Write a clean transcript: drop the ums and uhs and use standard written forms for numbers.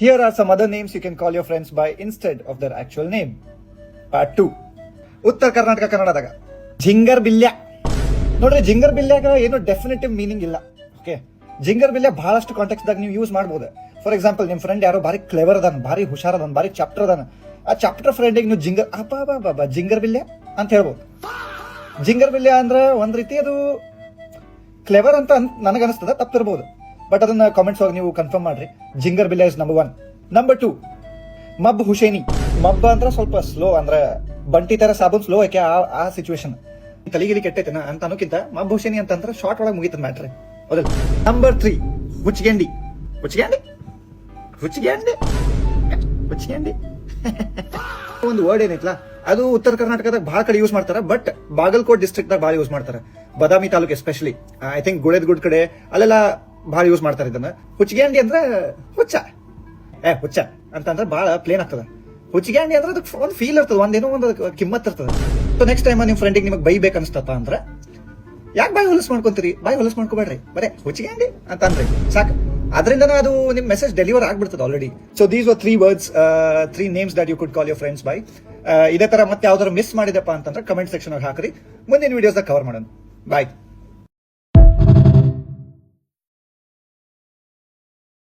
Here are some other names you can call your friends by instead of their actual name. Part 2. ಉತ್ತರ ಕರ್ನಾಟಕ ಕನ್ನಡದಾಗ ಜಿಂಗರ್ ಬಿಲ್ಯ. ನೋಡ್ರಿ, ಜಿಂಗರ್ ಬಿಲ್ಯಾಗ ಏನು definitive meaning ಇಲ್ಲ. Okay, ಜಿಂಗರ್ ಬಿಲ್ಯ ಬಹಳಷ್ಟು context ದಾಗ ನೀವು ಯೂಸ್ ಮಾಡಬಹುದು. ಫಾರ್ ಎಕ್ಸಾಂಪಲ್, ನಿಮ್ ಫ್ರೆಂಡ್ ಯಾರೋ ಬಾರಿ ಕ್ಲೆವರ್ ಅದಾನ, ಬಾರಿ ಹುಷಾರ್ ಅದಾನ, ಬಾರಿ ಚಾಪ್ಟರ್ ಅದಾನ. ಆ ಚಾಪ್ಟರ್ ಫ್ರೆಂಡಿಗೆ ನೀವು ಜಿಂಗರ್ ಬಿಲ್ಯ ಅಂತ ಹೇಳ್ಬೋದು. ಜಿಂಗರ್ ಬಿಲ್ಯ ಅಂದ್ರೆ ಒಂದ್ ರೀತಿ ಅದು ಕ್ಲೆವರ್ ಅಂತ ನನಗೆ ಅನಿಸ್ತದ, ತಪ್ಪಿರ್ಬೋದು. ಬಟ್ ಅದನ್ನ ಕಾಮೆಂಟ್ಸ್ ಹೋಗಿ ನೀವು ಕನ್ಫರ್ಮ್ ಮಾಡ್ರಿ. ಜಿಂಗರ್ ಬಿಲ್ಯ ಇಸ್ ನಂಬರ್ 1. ನಂಬರ್ 2, ಮಬ್ ಹುಸೇನಿ. ಮಬ್ಬ ಅಂದ್ರೆ ಸ್ವಲ್ಪ ಸ್ಲೋ, ಅಂದ್ರೆ ಬಂಟಿ ತರ ಸಾಬೂನ್ ಸ್ಲೋ. ಯಾಕೆ ಆ ಸಿಚುವೇಶನ್ ತಲೆಗಿಲಿ ಕೆಟ್ಟೈತೆನ ಅಂತ ಅನ್ನೋಕ್ಕಿಂತ ಮಬ್ ಹುಸೇನಿ ಅಂತಂದ್ರೆ ಶಾರ್ಟ್ ಒಳಗೆ ಮುಗಿತದ ಮ್ಯಾಟ್ರಿ. ಹೌದಲ್ಲ. ನಂಬರ್ 3, ಹುಚ್ಚಿಗೆಂಡಿ. ಒಂದು ವರ್ಡ್ ಏನೈತ್ಲಾ, ಅದು ಉತ್ತರ ಕರ್ನಾಟಕದಾಗ ಬಹಳ ಕಡೆ ಯೂಸ್ ಮಾಡ್ತಾರ. ಬಟ್ ಬಾಗಲಕೋಟ್ ಡಿಸ್ಟ್ರಿಕ್ಟ್ ದಾಗ ಬಹಳ ಯೂಸ್ ಮಾಡ್ತಾರೆ. Badami taluk especially, I think good ಕಡೆ ಅಲ್ಲೆಲ್ಲ ಬಹಳ ಯೂಸ್ ಮಾಡ್ತಾರೆ ಇದನ್ನ. ಹುಚ್ಚಿಗೆಂಡಿ ಅಂದ್ರೆ ಹುಚ್ಚ ಅಂತಂದ್ರೆ ಬಹಳ ಪ್ಲೇನ್ ಆಗ್ತದ. ಹುಚ್ಚಿಗೆಂಡಿ ಅಂದ್ರೆ ಅದಕ್ಕೆ ಒಂದು ಫೀಲ್ ಇರ್ತದೆ, ಒಂದೇನೋ ಒಂದು ಕಿಮ್ಮತ್ ಇರ್ತದೆ. ಸೊ ನೆಕ್ಸ್ಟ್ ಟೈಮ್ ನಿಮ್ ಫ್ರೆಂಡಿಗೆ ನಿಮಗೆ ಬೈಬೇಕು ಅನ್ಸ್ತಪ್ಪ ಅಂದ್ರೆ ಯಾಕೆ ಬಾಯಿ ಹೊಲಸ್ ಮಾಡ್ಕೊಂತೀರಿ? ಬಾಯಿ ಹೊಲಸ್ ಮಾಡ್ಕೋಬೇಡ್ರಿ, ಬರೇ ಹುಚ್ಚಿಗೆಂಡಿ ಅಂತ ಅಂದ್ರಿ ಸಾಕು. ಅದರಿಂದ ಅದು ನಿಮ್ ಮೆಸೇಜ್ ಡೆಲಿವರ್ ಆಗ್ಬಿಡ್ತದೆ already. So these were 3 words, 3 names that you could call your friends by. ಇದೇ ತರ ಮತ್ತೆ ಯಾವ್ದಾದ್ರು ಮಿಸ್ ಮಾಡಿದಪ್ಪ ಅಂತಂದ್ರೆ ಕಮೆಂಟ್ ಸೆಕ್ಷನ್ ಹಾಕ್ರಿ, ಮುಂದಿನ ವಿಡಿಯೋಸ್ ಕವರ್ ಮಾಡೋಣ. ಬಾಯ್.